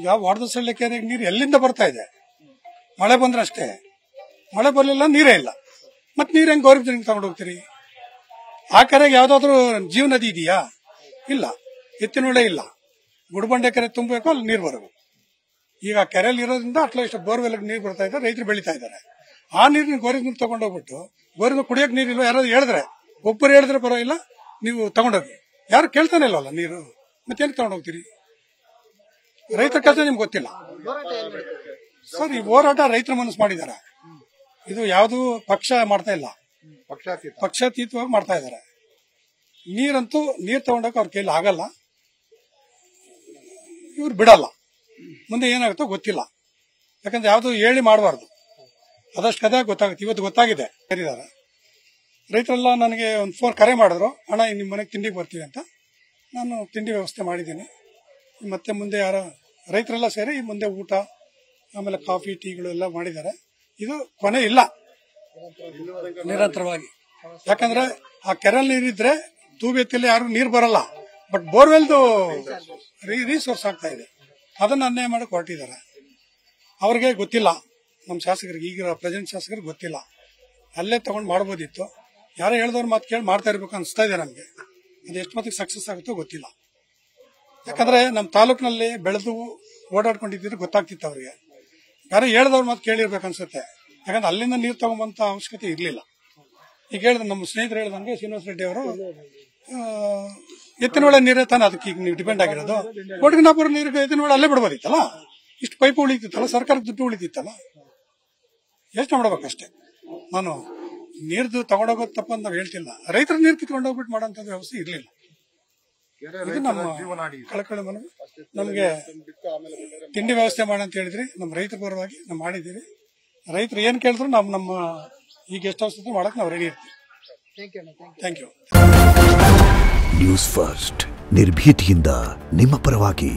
ಈಗ ವಾಡದಸಳ್ಳಿ ಕೆರೆಗೆ ನೀರು ಎಲ್ಲಿಂದ ಬರ್ತಾ ಇದೆ? ಮಳೆ ಬಂದ್ರೆ ಅಷ್ಟೇ, ಮಳೆ ಬರಲಿಲ್ಲ ನೀರೇ ಇಲ್ಲ. ಮತ್ತೆ ನೀರು ಹೆಂಗ್ ಗೌರವ ತಗೊಂಡು ಹೋಗ್ತೀರಿ? ಆ ಕೆರೆಗೆ ಯಾವ್ದಾದ್ರು ಜೀವ ನದಿ ಇದೆಯಾ? ಇಲ್ಲ. ಎತ್ತಿನೊಳೆ ಇಲ್ಲ. ಗುಡಬಂಡೆ ಕೆರೆ ತುಂಬಬೇಕು, ಅಲ್ಲಿ ನೀರು ಬರಬೇಕು. ಈಗ ಕೆರೆಯಲ್ಲಿ ಇರೋದ್ರಿಂದ ಅಟ್ಲೀಸ್ಟ್ ಬೋರ್ವೆಲ್ ನೀರು ಬರ್ತಾ ಇದೆ, ರೈತರು ಬೆಳೀತಾ ಇದ್ದಾರೆ. ಆ ನೀರಿನ ಗೋರಿನ ತಗೊಂಡೋಗ್ಬಿಟ್ಟು ಗೋರಿನ ಕುಡಿಯೋಕೆ ನೀರಿಲ್ಲ, ಯಾರಾದ್ರು ಹೇಳಿದ್ರೆ, ಒಬ್ಬರು ಹೇಳಿದ್ರೆ ಪರವಾಗಿಲ್ಲ, ನೀವು ತಗೊಂಡೋಗಿ. ಯಾರು ಕೇಳ್ತಾನೆ ಇಲ್ವಲ್ಲ ನೀರು, ಮತ್ತೇನು ತಗೊಂಡೋಗ್ತೀರಿ? ರೈತರ ಕೆಲಸ ನಿಮ್ಗೆ ಗೊತ್ತಿಲ್ಲ ಸರ್. ಈ ಹೋರಾಟ ರೈತರ ಮನಸ್ಸು ಮಾಡಿದ್ದಾರೆ. ಇದು ಯಾವುದು ಪಕ್ಷ ಮಾಡ್ತಾ ಇಲ್ಲ, ಪಕ್ಷಾತೀತವಾಗಿ ಮಾಡ್ತಾ ಇದ್ದಾರೆ. ನೀರಂತೂ ನೀರು ತಗೊಂಡೋಕೆ ಅವ್ರ ಕೈಲಿ ಆಗಲ್ಲ, ಇವ್ರು ಬಿಡಲ್ಲ. ಮುಂದೆ ಏನಾಗುತ್ತೋ ಗೊತ್ತಿಲ್ಲ. ಯಾಕಂದ್ರೆ ಯಾವುದು ಹೇಳಿ ಮಾಡಬಾರ್ದು, ಅದಷ್ಟು ಕದ ಗೊತ್ತಾಗುತ್ತೆ. ಇವತ್ತು ಗೊತ್ತಾಗಿದೆ. ಕರೀತಾರೆ ರೈತರೆಲ್ಲ. ನನಗೆ ಒಂದು ಫೋನ್ ಕರೆ ಮಾಡಿದ್ರು, ಅಣ್ಣ ನಿಮ್ಮ ಮನೆಗೆ ತಿಂಡಿಗೆ ಬರ್ತೀವಿ ಅಂತ. ನಾನು ತಿಂಡಿ ವ್ಯವಸ್ಥೆ ಮಾಡಿದ್ದೀನಿ. ಮತ್ತೆ ಮುಂದೆ ಯಾರ ರೈತರೆಲ್ಲ ಸೇರಿ ಮುಂದೆ ಊಟ, ಆಮೇಲೆ ಕಾಫಿ ಟೀಗಳು ಎಲ್ಲ ಮಾಡಿದ್ದಾರೆ. ಇದು ಕೊನೆ ಇಲ್ಲ, ನಿರಂತರವಾಗಿ. ಯಾಕಂದ್ರೆ ಆ ಕೆರೆಲ್ ನೀರಿದ್ರೆ ತೂಬೆತ್ತಿಲ್ಲಿ ಯಾರು ನೀರು ಬರಲ್ಲ. ಬಟ್ ಬೋರ್ವೆಲ್ದು ರೀಸೋರ್ಸ್ ಆಗ್ತಾ ಇದೆ, ಅದನ್ನ ಅನ್ಯಾಯ ಮಾಡಕ್ಕೆ ಹೊರಟಿದ್ದಾರೆ. ಅವ್ರಿಗೆ ಗೊತ್ತಿಲ್ಲ, ನಮ್ಮ ಶಾಸಕರಿಗೆ, ಈಗ ಪ್ರೆಸೆಂಟ್ ಶಾಸಕರಿಗೆ ಗೊತ್ತಿಲ್ಲ. ಅಲ್ಲೇ ತಗೊಂಡು ಮಾಡ್ಬೋದಿತ್ತು. ಯಾರೋ ಹೇಳಿದವ್ರ ಮಾತು ಕೇಳಿ ಮಾಡ್ತಾ ಇರ್ಬೇಕು ಅನಿಸ್ತಾ ಇದೆ ನಮಗೆ. ಅದು ಎಷ್ಟು ಮಟ್ಟಿಗೆ ಸಕ್ಸಸ್ ಆಗುತ್ತೋ ಗೊತ್ತಿಲ್ಲ. ಯಾಕಂದ್ರೆ ನಮ್ಮ ತಾಲೂಕಿನಲ್ಲಿ ಬೆಳೆದು ಓಡಾಡ್ಕೊಂಡಿದ್ರೆ ಗೊತ್ತಾಗ್ತಿತ್ತು ಅವ್ರಿಗೆ. ಯಾರೋ ಹೇಳಿದವ್ರ ಮಾತು ಕೇಳಿರ್ಬೇಕು ಅನ್ಸುತ್ತೆ. ಯಾಕಂದ್ರೆ ಅಲ್ಲಿಂದ ನೀರು ತಗೊಂಬಂತ ಅವಶ್ಯಕತೆ ಇರಲಿಲ್ಲ. ಈಗ ಹೇಳಿದ ನಮ್ಮ ಸ್ನೇಹಿತರು ಹೇಳಿದಂಗೆ ಶ್ರೀನಿವಾಸ ರೆಡ್ಡಿ ಅವರು, ಎತ್ತಿನೊಳೆ ನೀರೇ ತಾನೆ ಅದಕ್ಕೆ ಈಗ ನೀವು ಡಿಪೆಂಡ್ ಆಗಿರೋದು. ಕೊಡಗಿನಾಪುರ ನೀರಿಗೆ ಎತ್ತಿನೊಳೆ ಅಲ್ಲೇ ಬಿಡ್ಬೋದಿತ್ತಲ್ಲ, ಇಷ್ಟು ಪೈಪ್ ಉಳಿತಿತ್ತಲ್ಲ, ಸರ್ಕಾರದ ದುಡ್ಡು ಉಳಿತಿತ್ತಲ್ಲ. ಯೋಚನೆ ಮಾಡ್ಬೇಕಷ್ಟೇ. ನಾನು ನೀರ್ದು ತಗೊಂಡೋಗೋದು ತಪ್ಪ ಅಂತ ನಾವು ಹೇಳ್ತಿಲ್ಲ. ರೈತರ ನೀರು ಕಿತ್ಕೊಂಡೋಗ್ಬಿಟ್ಟು ಮಾಡೋಂಥ ವ್ಯವಸ್ಥೆ ಇರಲಿಲ್ಲ. ಇದು ನಮ್ಮ ಕಳಕಳಿ ಮನವಿ. ನಮಗೆ ತಿಂಡಿ ವ್ಯವಸ್ಥೆ ಮಾಡಂತ ಹೇಳಿದ್ರಿ, ನಮ್ಮ ರೈತರ ಪರವಾಗಿ ನಾವು ಮಾಡಿದ್ದೀವಿ. ರೈತರು ಏನ್ ಕೇಳಿದ್ರು ನಮ್ಮ ಈ ಗೆಸ್ಟ್ ಹೌಸ್ ಮಾಡಕ್ ನಾವು ರೆಡಿ ಇರ್ತೀವಿ. Thank you. ನ್ಯೂಸ್ ಫಸ್ಟ್, ನಿರ್ಭೀತಿಯಿಂದ ನಿಮ್ಮ ಪರವಾಗಿ.